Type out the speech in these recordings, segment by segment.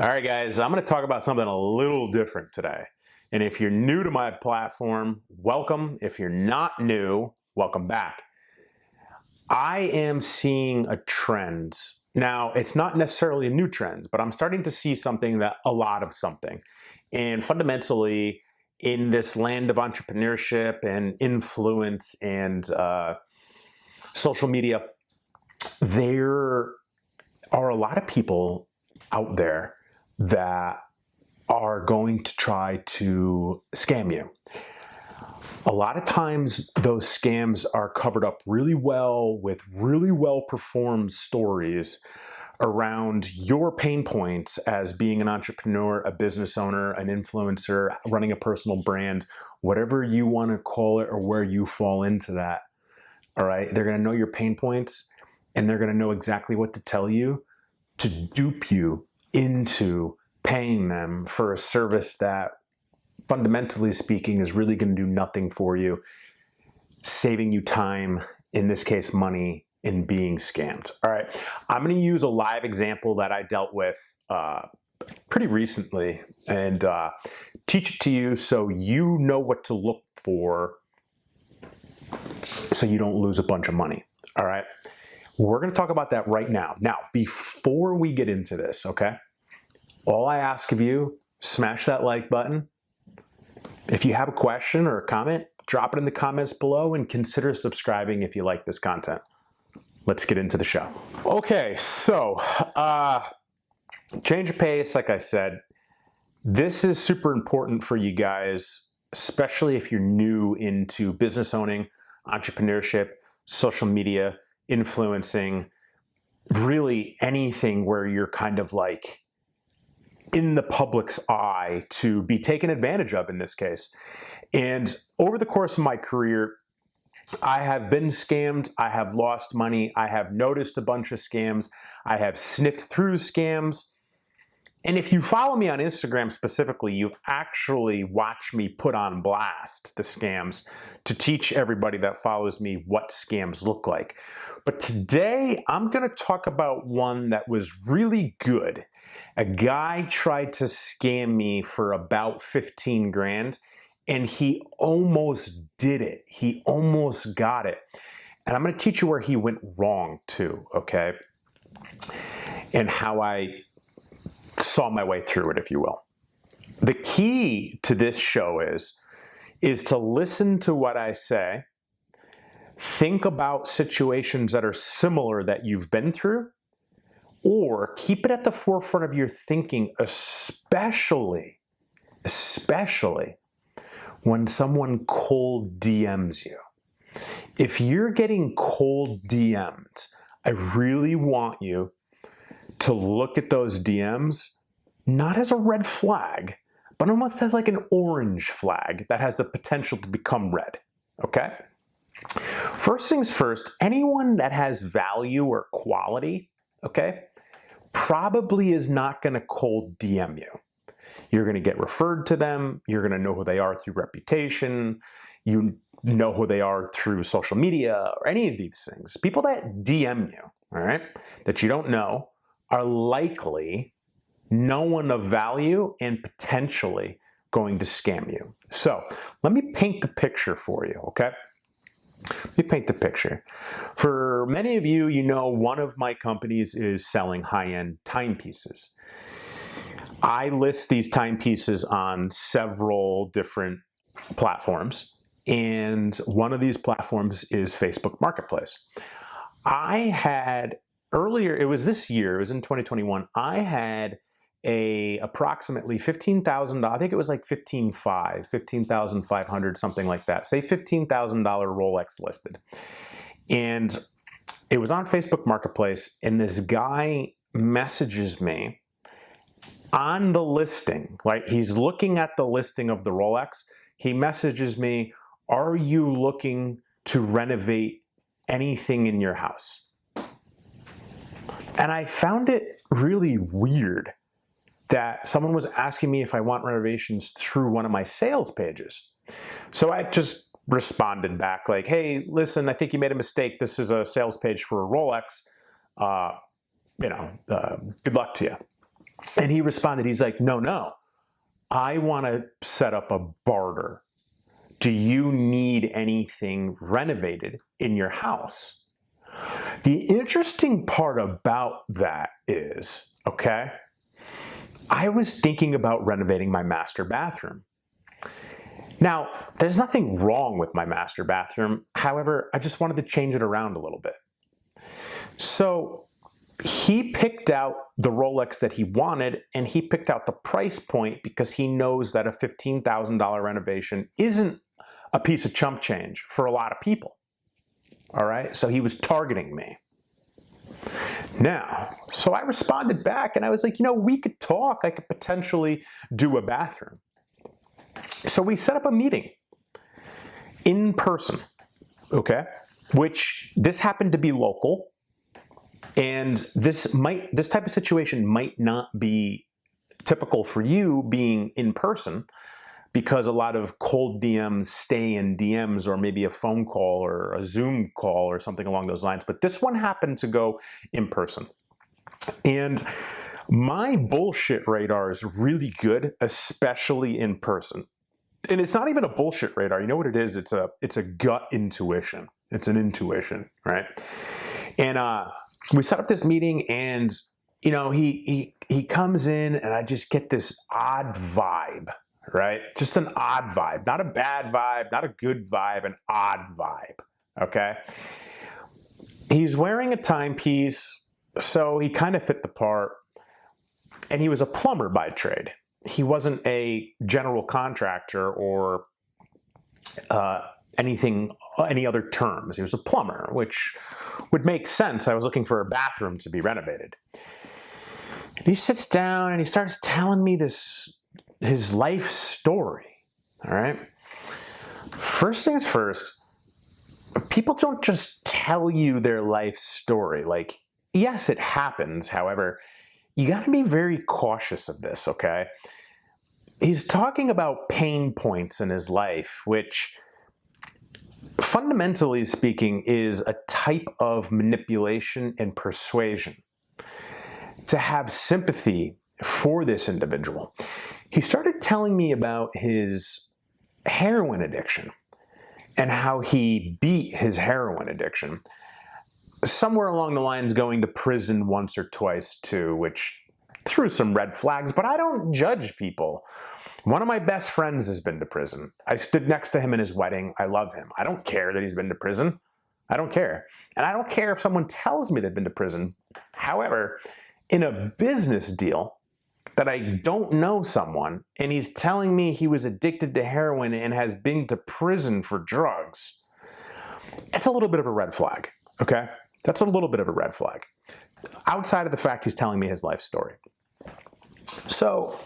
All right, guys, I'm going to talk about something a little different today. And if you're new to my platform, welcome. If you're not new, welcome back. I am seeing a trend. Now, it's not necessarily a new trend, but I'm starting to see something that a lot of something. And fundamentally, in this land of entrepreneurship and influence and social media, there are a lot of people out there that are going to try to scam you. A lot of times those scams are covered up really well with really well performed stories around your pain points as being an entrepreneur, a business owner, an influencer, running a personal brand, whatever you want to call it or where you fall into that. All right, they're going to know your pain points and they're going to know exactly what to tell you to dupe you into paying them for a service that, fundamentally speaking, is really going to do nothing for you, saving you time, in this case money, in being scammed. All right, I'm going to use a live example that I dealt with pretty recently and teach it to you so you know what to look for so you don't lose a bunch of money. All right, we're going to talk about that right now. Now, before we get into this, okay, all I ask of you, smash that like button. If you have a question or a comment, drop it in the comments below and consider subscribing if you like this content. Let's get into the show. Okay, so change of pace, like I said. This is super important for you guys, especially if you're new into business owning, entrepreneurship, social media, influencing, really anything where you're kind of like in the public's eye to be taken advantage of in this case. And over the course of my career, I have been scammed, I have lost money, I have noticed a bunch of scams, I have sniffed through scams. And if you follow me on Instagram specifically, you've actually watched me put on blast the scams to teach everybody that follows me what scams look like. But today, I'm going to talk about one that was really good. A guy tried to scam me for about 15 grand, and he almost did it. He almost got it. And I'm going to teach you where he went wrong too, okay? And how I saw my way through it, if you will. The key to this show is to listen to what I say, think about situations that are similar that you've been through, or keep it at the forefront of your thinking, especially when someone cold DMs you. If you're getting cold DM'd, I really want you to look at those DMs not as a red flag, but almost as like an orange flag that has the potential to become red, okay? First things first, anyone that has value or quality, okay, probably is not going to cold DM you. You're going to get referred to them. You're going to know who they are through reputation. You know who they are through social media or any of these things. People that DM you, all right, that you don't know are likely no one of value and potentially going to scam you. So let me paint the picture for you, okay? Let me paint the picture. For many of you, you know one of my companies is selling high-end timepieces. I list these timepieces on several different platforms, and one of these platforms is Facebook Marketplace. I had earlier, it was this year, it was in 2021, I had approximately $15,000, I think it was like $15,500, something like that. Say $15,000 Rolex listed. And it was on Facebook Marketplace, and this guy messages me on the listing, right? He's looking at the listing of the Rolex. He messages me, "Are you looking to renovate anything in your house?" And I found it really weird that someone was asking me if I want renovations through one of my sales pages. So I just responded back like, "Hey, listen, I think you made a mistake. This is a sales page for a Rolex. Good luck to you." And he responded, he's like, no, I want to set up a barter. Do you need anything renovated in your house? The interesting part about that is, okay, I was thinking about renovating my master bathroom. Now, there's nothing wrong with my master bathroom. However, I just wanted to change it around a little bit. So he picked out the Rolex that he wanted, and he picked out the price point because he knows that a $15,000 renovation isn't a piece of chump change for a lot of people. All right, so he was targeting me. Now, so I responded back and I was like, we could talk. I could potentially do a bathroom. So we set up a meeting in person, okay? Which this happened to be local, and this type of situation might not be typical for you being in person, because a lot of cold DMs stay in DMs, or maybe a phone call or a Zoom call or something along those lines. But this one happened to go in person. And my bullshit radar is really good, especially in person. And it's not even a bullshit radar. You know what it is? It's a gut intuition. It's an intuition, right? And we set up this meeting, and he comes in, and I just get this odd vibe, right? Just an odd vibe, not a bad vibe, not a good vibe, an odd vibe, okay? He's wearing a timepiece, so he kind of fit the part, and he was a plumber by trade. He wasn't a general contractor or any other terms. He was a plumber, which would make sense. I was looking for a bathroom to be renovated. And he sits down and he starts telling me his life story, all right? First things first, people don't just tell you their life story. Like, yes, it happens. However, you got to be very cautious of this, okay? He's talking about pain points in his life, which fundamentally speaking is a type of manipulation and persuasion to have sympathy for this individual. He started telling me about his heroin addiction and how he beat his heroin addiction. Somewhere along the lines going to prison once or twice too, which threw some red flags, but I don't judge people. One of my best friends has been to prison. I stood next to him in his wedding. I love him. I don't care that he's been to prison. I don't care. And I don't care if someone tells me they've been to prison. However, in a business deal that I don't know someone, and he's telling me he was addicted to heroin and has been to prison for drugs, it's a little bit of a red flag, okay? That's a little bit of a red flag, outside of the fact he's telling me his life story. So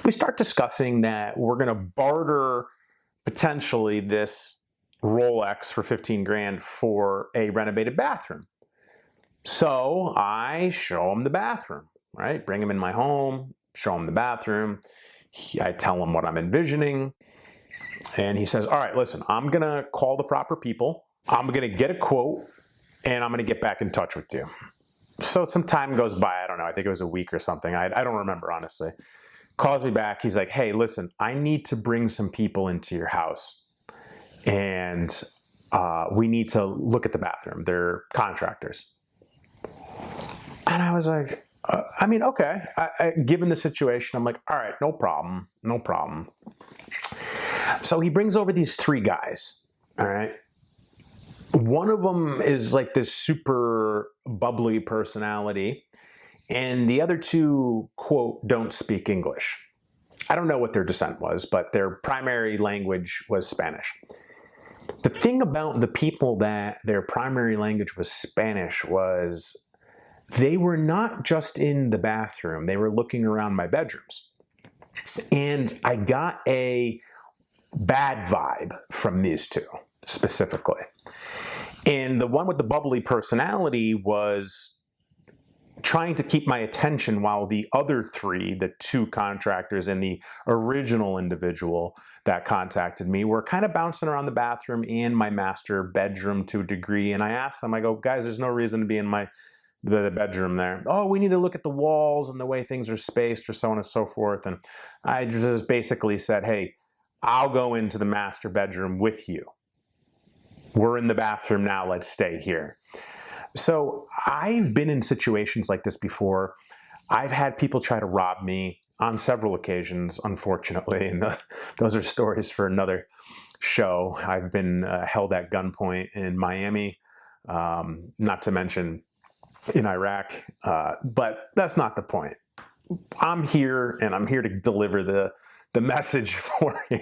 we start discussing that we're going to barter potentially this Rolex for 15 grand for a renovated bathroom. So I show him the bathroom, right? Bring him in my home, show him the bathroom. I tell him what I'm envisioning. And he says, all right, listen, I'm going to call the proper people. I'm going to get a quote, and I'm going to get back in touch with you. So some time goes by. I don't know. I think it was a week or something. I don't remember, honestly. Calls me back. He's like, hey, listen, I need to bring some people into your house, and we need to look at the bathroom. They're contractors. And I was like, okay. Given the situation, I'm like, all right, no problem. No problem. So he brings over these 3 guys, all right? One of them is like this super bubbly personality, and the other 2, quote, don't speak English. I don't know what their descent was, but their primary language was Spanish. The thing about the people that their primary language was Spanish was they were not just in the bathroom, they were looking around my bedrooms. And I got a bad vibe from these 2 specifically. And the one with the bubbly personality was trying to keep my attention, while the other 3, the 2 contractors and the original individual that contacted me, were kind of bouncing around the bathroom and my master bedroom to a degree. And I asked them, I go, guys, there's no reason to be in my the bedroom there. Oh, we need to look at the walls and the way things are spaced or so on and so forth. And I just basically said, hey, I'll go into the master bedroom with you. We're in the bathroom now, let's stay here. So I've been in situations like this before. I've had people try to rob me on several occasions, unfortunately, and those are stories for another show. I've been held at gunpoint in Miami, not to mention in Iraq, but that's not the point. I'm here, and I'm here to deliver the message for you.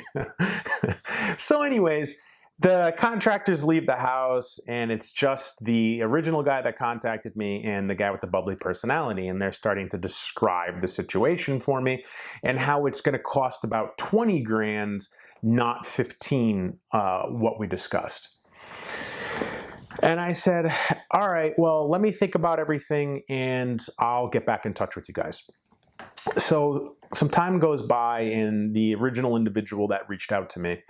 So anyways, the contractors leave the house, and it's just the original guy that contacted me and the guy with the bubbly personality, and they're starting to describe the situation for me and how it's going to cost about 20 grand, not 15, what we discussed. And I said, all right, well, let me think about everything and I'll get back in touch with you guys. So some time goes by, and the original individual that reached out to me,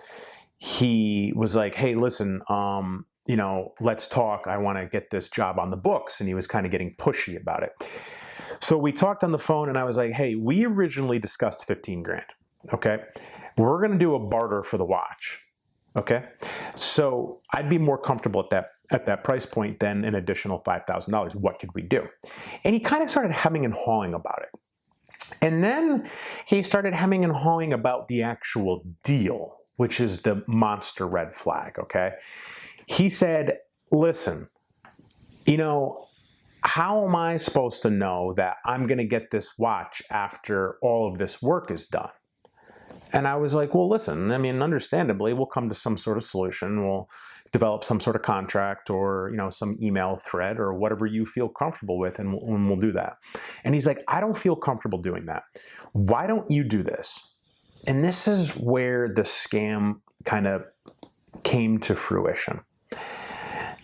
he was like, hey, listen, you know, let's talk. I want to get this job on the books. And he was kind of getting pushy about it. So we talked on the phone, and I was like, hey, we originally discussed 15 grand. Okay. We're going to do a barter for the watch. Okay. So I'd be more comfortable at that price point than an additional $5,000. What could we do? And he kind of started hemming and hawing about it. And then he started hemming and hawing about the actual deal, which is the monster red flag, okay? He said, listen, you know, how am I supposed to know that I'm going to get this watch after all of this work is done? And I was like, well, listen, I mean, understandably, we'll come to some sort of solution. We'll develop some sort of contract, or, you know, some email thread, or whatever you feel comfortable with, and we'll do that. And he's like, I don't feel comfortable doing that. Why don't you do this? And this is where the scam kind of came to fruition.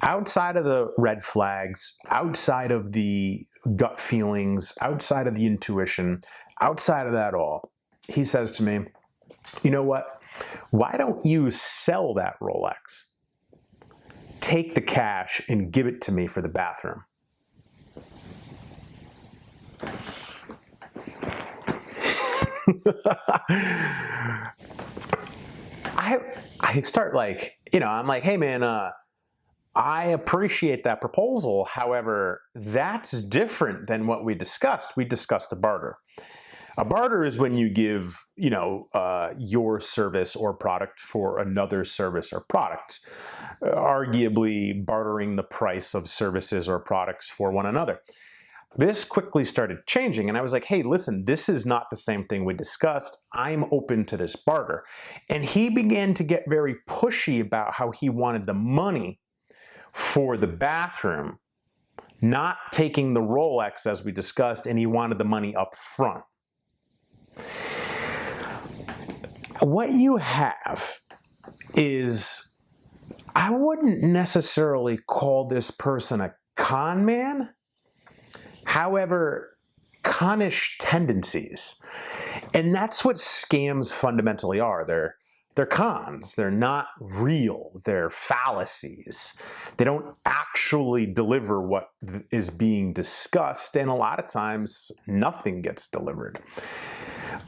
Outside of the red flags, outside of the gut feelings, outside of the intuition, outside of that all, he says to me, you know what? Why don't you sell that Rolex? Take the cash and give it to me for the bathroom. I start like, you know, I'm like, hey man, I appreciate that proposal. However, that's different than what we discussed. We discussed a barter. A barter is when you give, you know, your service or product for another service or product, arguably bartering the price of services or products for one another. This quickly started changing, and I was like, hey, listen, this is not the same thing we discussed. I'm open to this barter. And he began to get very pushy about how he wanted the money for the bathroom, not taking the Rolex as we discussed, and he wanted the money up front. What you have is, I wouldn't necessarily call this person a con man, however, connish tendencies. And that's what scams fundamentally are. They're cons. They're not real. They're fallacies. They don't actually deliver what is being discussed, and a lot of times nothing gets delivered.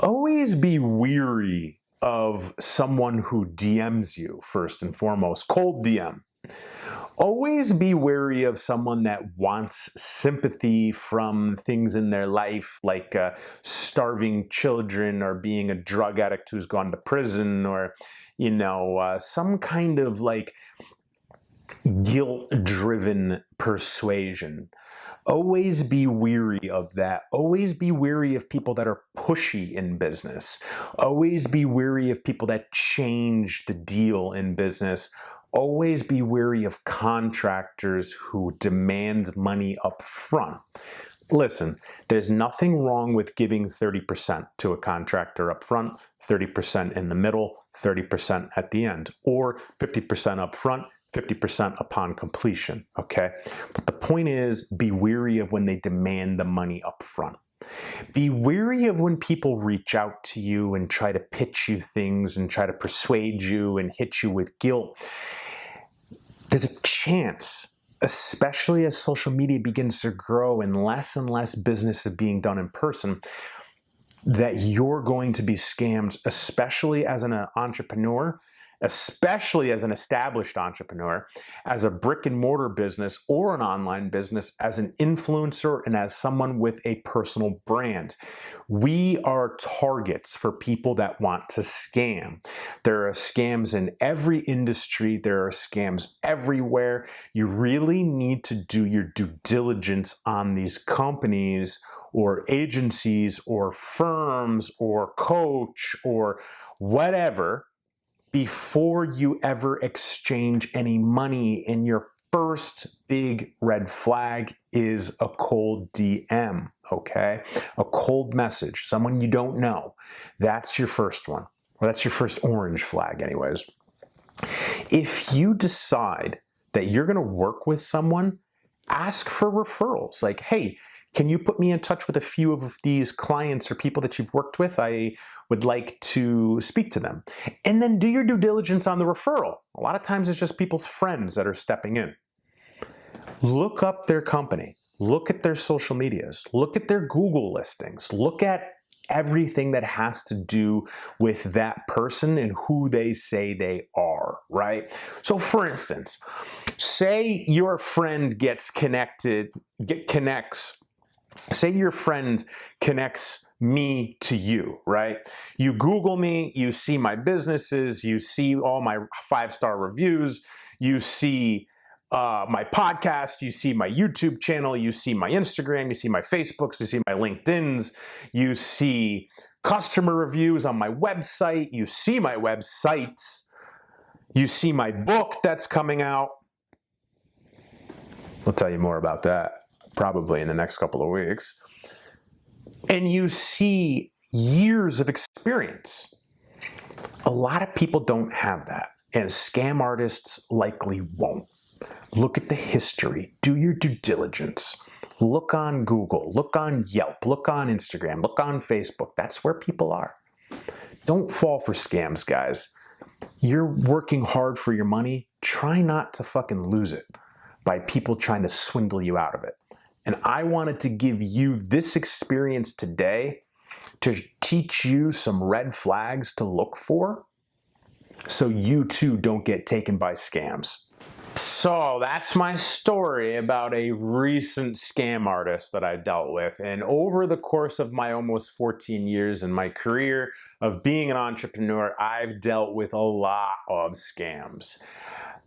Always be weary of someone who DMs you, first and foremost, cold DM. Always be wary of someone that wants sympathy from things in their life, like starving children, or being a drug addict who's gone to prison, or, you know, some kind of like guilt-driven persuasion. Always be weary of that. Always be weary of people that are pushy in business. Always be weary of people that change the deal in business. Always be wary of contractors who demand money up front. Listen, there's nothing wrong with giving 30% to a contractor up front, 30% in the middle, 30% at the end, or 50% up front, 50% upon completion, okay? But the point is, be wary of when they demand the money up front. Be wary of when people reach out to you and try to pitch you things and try to persuade you and hit you with guilt. There's a chance especially as social media begins to grow and less business is being done in person, that you're going to be scammed, especially as an entrepreneur, especially as an established entrepreneur, as a brick and mortar business or an online business, as an influencer, and as someone with a personal brand. We are targets for people that want to scam. There are scams in every industry. There are scams everywhere. You really need to do your due diligence on these companies or agencies or firms or coach or whatever before you ever exchange any money. And your first big red flag is a cold DM, okay? A cold message, someone you don't know. That's your first one. Well, that's your first orange flag anyways. If you decide that you're gonna work with someone, ask for referrals. Like, hey, can you put me in touch with a few of these clients or people that you've worked with? I would like to speak to them. And then do your due diligence on the referral. A lot of times it's just people's friends that are stepping in. Look up their company. Look at their social medias. Look at their Google listings. Look at everything that has to do with that person and who they say they are, right? So for instance, say your friend say your friend connects me to you, right? You Google me, you see my businesses, you see all my 5-star reviews, you see my podcast, you see my YouTube channel, you see my Instagram, you see my Facebooks, you see my LinkedIns, you see customer reviews on my website, you see my websites, you see my book that's coming out. I'll tell you more about that probably in the next couple of weeks. And you see years of experience. A lot of people don't have that, and scam artists likely won't. Look at the history, do your due diligence. Look on Google, look on Yelp, look on Instagram, look on Facebook. That's where people are. Don't fall for scams, guys. You're working hard for your money. Try not to fucking lose it by people trying to swindle you out of it. And I wanted to give you this experience today to teach you some red flags to look for so you too don't get taken by scams. So that's my story about a recent scam artist that I dealt with. And over the course of my almost 14 years in my career of being an entrepreneur, I've dealt with a lot of scams.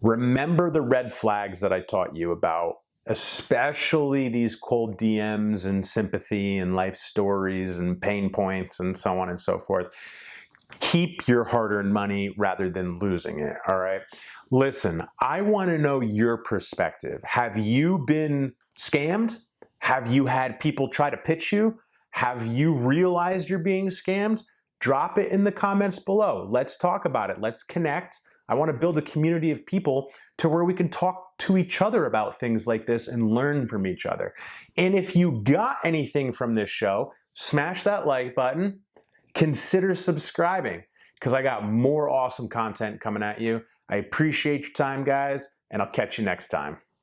Remember the red flags that I taught you about, especially these cold DMs and sympathy and life stories and pain points and so on and so forth. Keep your hard-earned money rather than losing it, all right? Listen, I want to know your perspective. Have you been scammed? Have you had people try to pitch you? Have you realized you're being scammed? Drop it in the comments below. Let's talk about it. Let's connect. I want to build a community of people to where we can talk to each other about things like this and learn from each other. And if you got anything from this show, smash that like button. Consider subscribing because I got more awesome content coming at you. I appreciate your time, guys, and I'll catch you next time.